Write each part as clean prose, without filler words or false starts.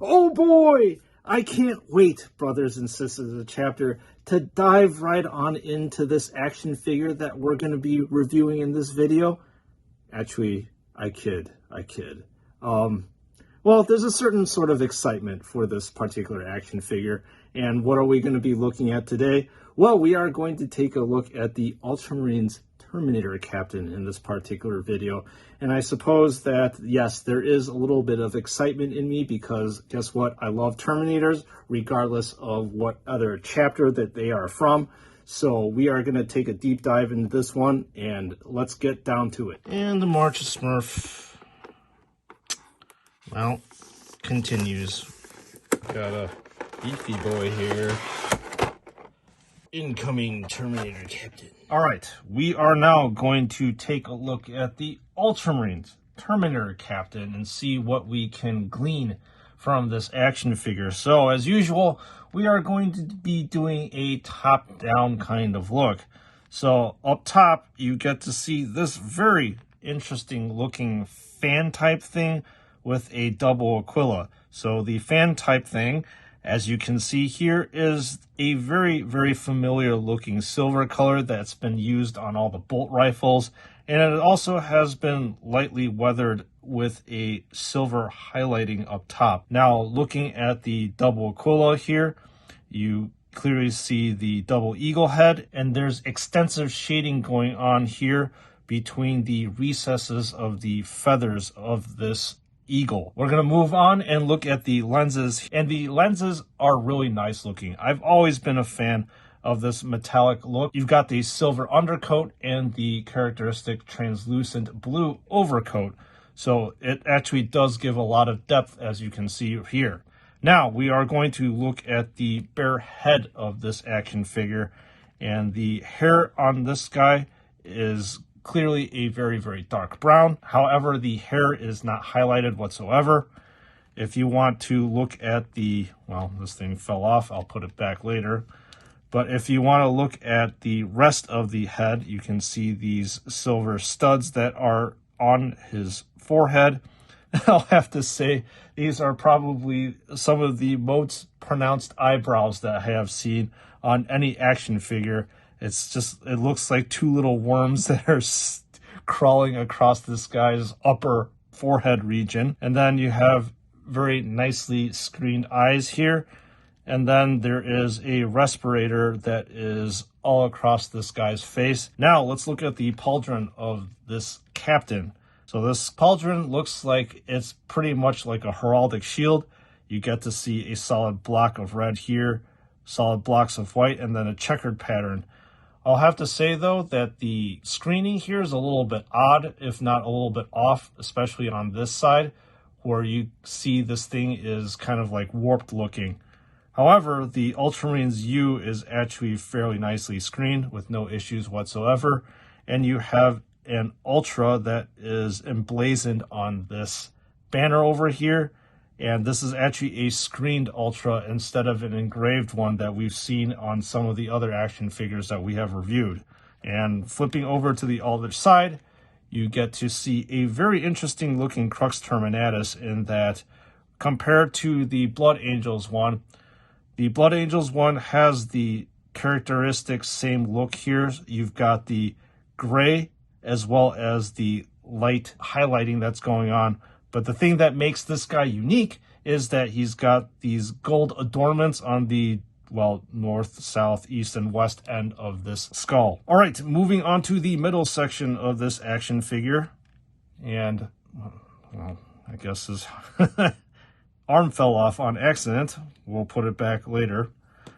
Oh boy! I can't wait, brothers and sisters of the chapter, to dive right on into this action figure that we're going to be reviewing in this video. Actually, I kid. Well, there's a certain sort of excitement for this particular action figure. And what are we going to be looking at today? Well, we are going to take a look at the Ultramarines Terminator Captain in this particular video. And I suppose that, yes, there is a little bit of excitement in me because guess what? I love Terminators regardless of what other chapter that they are from. So we are going to take a deep dive into this one and let's get down to it. And the March of Smurf, well, continues. Got a beefy boy here. Incoming Terminator Captain. All right, we are now going to take a look at the Ultramarines Terminator Captain and see what we can glean from this action figure. So, as usual, we are going to be doing a top-down kind of look. So, up top, you get to see this very interesting-looking fan-type thing with a double Aquila. So, the fan-type thing, as you can see here, is a very, very familiar looking silver color that's been used on all the bolt rifles. And it also has been lightly weathered with a silver highlighting up top. Now, looking at the double Aquila here, you clearly see the double eagle head, and there's extensive shading going on here between the recesses of the feathers of this eagle. We're going to move on and look at the lenses, and the lenses are really nice looking. I've always been a fan of this metallic look. You've got the silver undercoat and the characteristic translucent blue overcoat, so it actually does give a lot of depth, as you can see here. Now we are going to look at the bare head of this action figure, and the hair on this guy is clearly a very, very dark brown. However, the hair is not highlighted whatsoever. If you want to look at the, well, this thing fell off. I'll put it back later. But if you want to look at the rest of the head, you can see these silver studs that are on his forehead. I'll have to say, these are probably some of the most pronounced eyebrows that I have seen on any action figure. It's just, it looks like two little worms that are crawling across this guy's upper forehead region. And then you have very nicely screened eyes here. And then there is a respirator that is all across this guy's face. Now let's look at the pauldron of this captain. So this pauldron looks like it's pretty much like a heraldic shield. You get to see a solid block of red here, solid blocks of white, and then a checkered pattern. I'll have to say, though, that the screening here is a little bit odd, if not a little bit off, especially on this side, where you see this thing is kind of like warped looking. However, the Ultramarines U is actually fairly nicely screened with no issues whatsoever, and you have an Ultra that is emblazoned on this banner over here. And this is actually a screened Ultra instead of an engraved one that we've seen on some of the other action figures that we have reviewed. And flipping over to the other side, you get to see a very interesting looking Crux Terminatus in that compared to the Blood Angels one, the Blood Angels one has the characteristic same look here. You've got the gray as well as the light highlighting that's going on. But the thing that makes this guy unique is that he's got these gold adornments on the, well, north, south, east, and west end of this skull. All right, moving on to the middle section of this action figure. And, well, I guess his arm fell off on accident. We'll put it back later.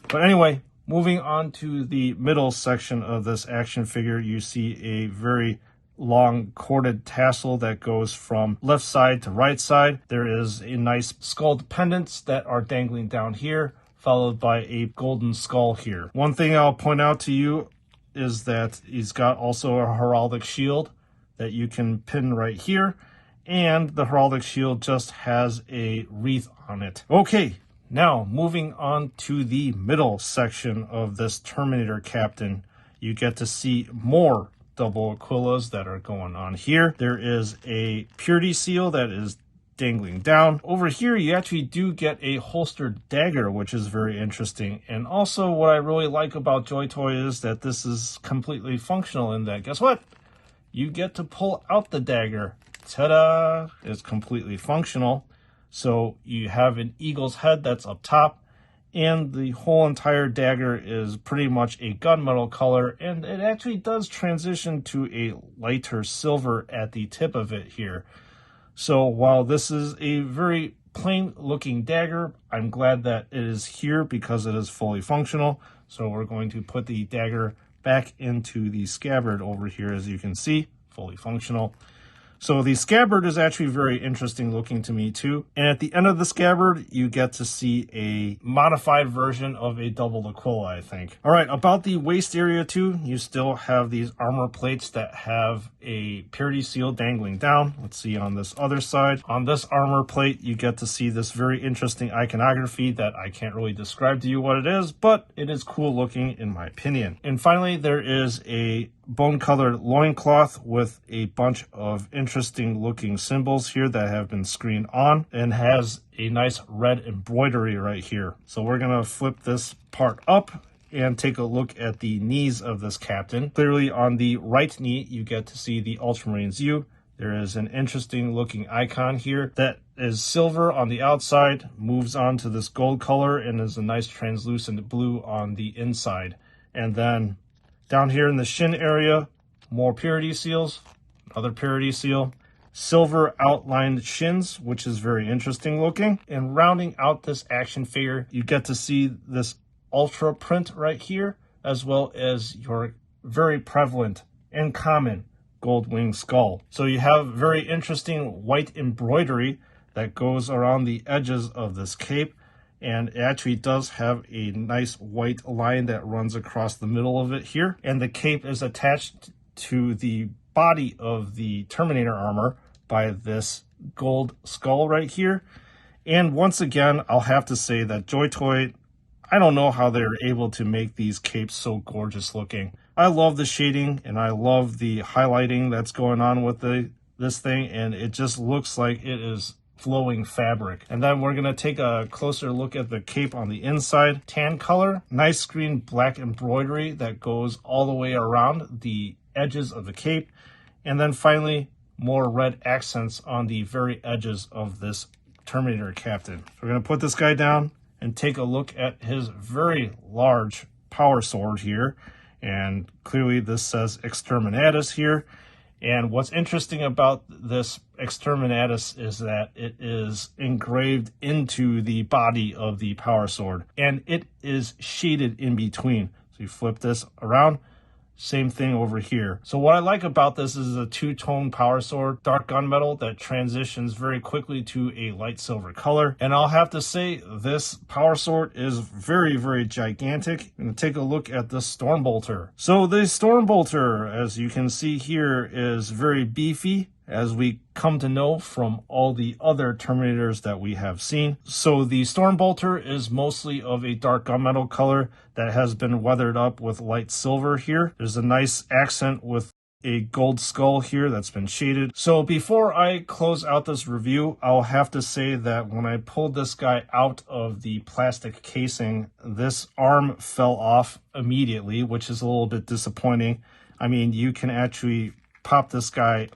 But anyway, moving on to the middle section of this action figure, you see a very long corded tassel that goes from left side to right side. There is a nice skull pendants that are dangling down here, followed by a golden skull here. One thing I'll point out to you is that he's got also a heraldic shield that you can pin right here, and the heraldic shield just has a wreath on it. Okay, now moving on to the middle section of this Terminator Captain, you get to see more double Aquilas that are going on here. There is a purity seal that is dangling down. Over here, you actually do get a holstered dagger, which is very interesting. And also what I really like about JoyToy is that this is completely functional in that, guess what? You get to pull out the dagger. Ta-da! It's completely functional. So you have an eagle's head that's up top, and the whole entire dagger is pretty much a gunmetal color, and it actually does transition to a lighter silver at the tip of it here. So while this is a very plain looking dagger, I'm glad that it is here because it is fully functional. So we're going to put the dagger back into the scabbard over here, as you can see, fully functional. So the scabbard is actually very interesting looking to me too. And at the end of the scabbard, you get to see a modified version of a double Aquila, I think. All right, about the waist area too, you still have these armor plates that have a purity seal dangling down. Let's see on this other side. On this armor plate, you get to see this very interesting iconography that I can't really describe to you what it is, but it is cool looking in my opinion. And finally, there is a bone-colored loincloth with a bunch of interesting looking symbols here that have been screened on, and has a nice red embroidery right here. So we're gonna flip this part up and take a look at the knees of this captain. Clearly on the right knee, you get to see the Ultramarines U. There is an interesting looking icon here that is silver on the outside, moves on to this gold color, and is a nice translucent blue on the inside. And then down here in the shin area, more purity seals, another purity seal, silver outlined shins, which is very interesting looking. And rounding out this action figure, you get to see this ultra print right here, as well as your very prevalent and common gold wing skull. So you have very interesting white embroidery that goes around the edges of this cape. And it actually does have a nice white line that runs across the middle of it here. And the cape is attached to the body of the Terminator armor by this gold skull right here. And once again, I'll have to say that JoyToy, I don't know how they're able to make these capes so gorgeous looking. I love the shading and I love the highlighting that's going on with this thing. And it just looks like it is flowing fabric. And then we're gonna take a closer look at the cape on the inside. Tan color, nice screen black embroidery that goes all the way around the edges of the cape. And then finally, more red accents on the very edges of this Terminator Captain. So we're gonna put this guy down and take a look at his very large power sword here. And clearly this says Exterminatus here. And what's interesting about this Exterminatus is that it is engraved into the body of the power sword, and it is shaded in between. So you flip this around, same thing over here. So what I like about this is a two-tone power sword, dark gunmetal that transitions very quickly to a light silver color. And I'll have to say this power sword is very, very gigantic. I'm gonna take a look at the Stormbolter. So the Stormbolter, as you can see here, is very beefy, as we come to know from all the other Terminators that we have seen. So the Stormbolter is mostly of a dark gunmetal color that has been weathered up with light silver here. There's a nice accent with a gold skull here that's been shaded. So before I close out this review, I'll have to say that when I pulled this guy out of the plastic casing, this arm fell off immediately, which is a little bit disappointing. I mean, you can actually pop this guy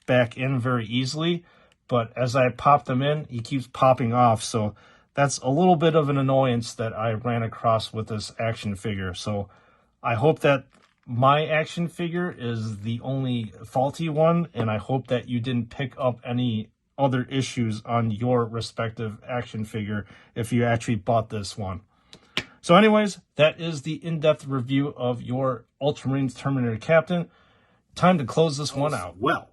back in very easily, but as I pop them in, he keeps popping off. So that's a little bit of an annoyance that I ran across with this action figure. So I hope that my action figure is the only faulty one, and I hope that you didn't pick up any other issues on your respective action figure if you actually bought this one. So anyways, that is the in-depth review of your Ultramarines Terminator Captain. Time to close this one out. Well,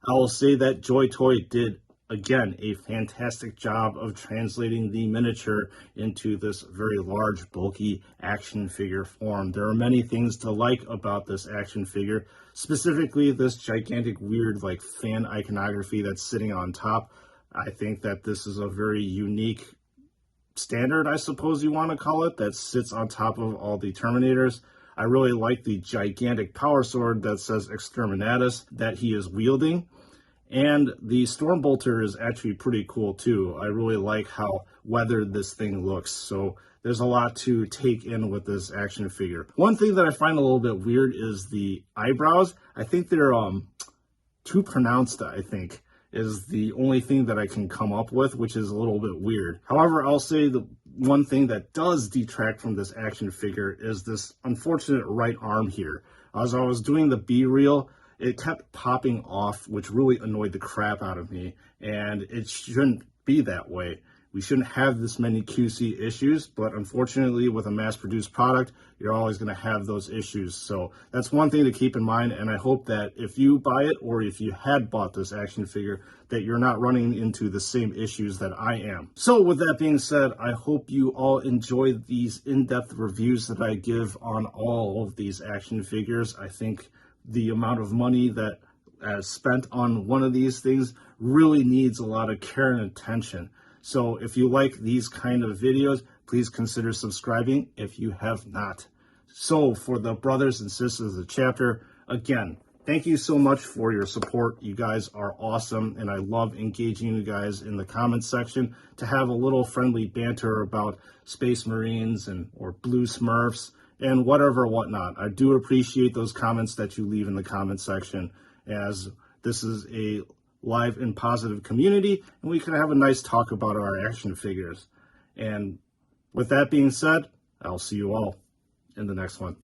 I will say that JoyToy did, again, a fantastic job of translating the miniature into this very large, bulky action figure form. There are many things to like about this action figure, specifically this gigantic, weird, like, fan iconography that's sitting on top. I think that this is a very unique standard, I suppose you want to call it, that sits on top of all the Terminators. I really like the gigantic power sword that says Exterminatus that he is wielding. And the Storm Bolter is actually pretty cool too. I really like how weathered this thing looks. So there's a lot to take in with this action figure. One thing that I find a little bit weird is the eyebrows. I think they're too pronounced, I think, is the only thing that I can come up with, which is a little bit weird. However, I'll say the one thing that does detract from this action figure is this unfortunate right arm here. As I was doing the B-reel, it kept popping off, which really annoyed the crap out of me, and it shouldn't be that way. We shouldn't have this many QC issues, but unfortunately with a mass-produced product, you're always going to have those issues. So that's one thing to keep in mind, and I hope that if you buy it or if you had bought this action figure, that you're not running into the same issues that I am. So with that being said, I hope you all enjoy these in-depth reviews that I give on all of these action figures. I think the amount of money that is spent on one of these things really needs a lot of care and attention. So if you like these kind of videos, please consider subscribing if you have not. So for the brothers and sisters of the chapter, again, thank you so much for your support. You guys are awesome, and I love engaging you guys in the comments section to have a little friendly banter about Space Marines or Blue Smurfs and whatnot. I do appreciate those comments that you leave in the comment section, as this is a live and positive community, and we can have a nice talk about our action figures. And with that being said, I'll see you all in the next one.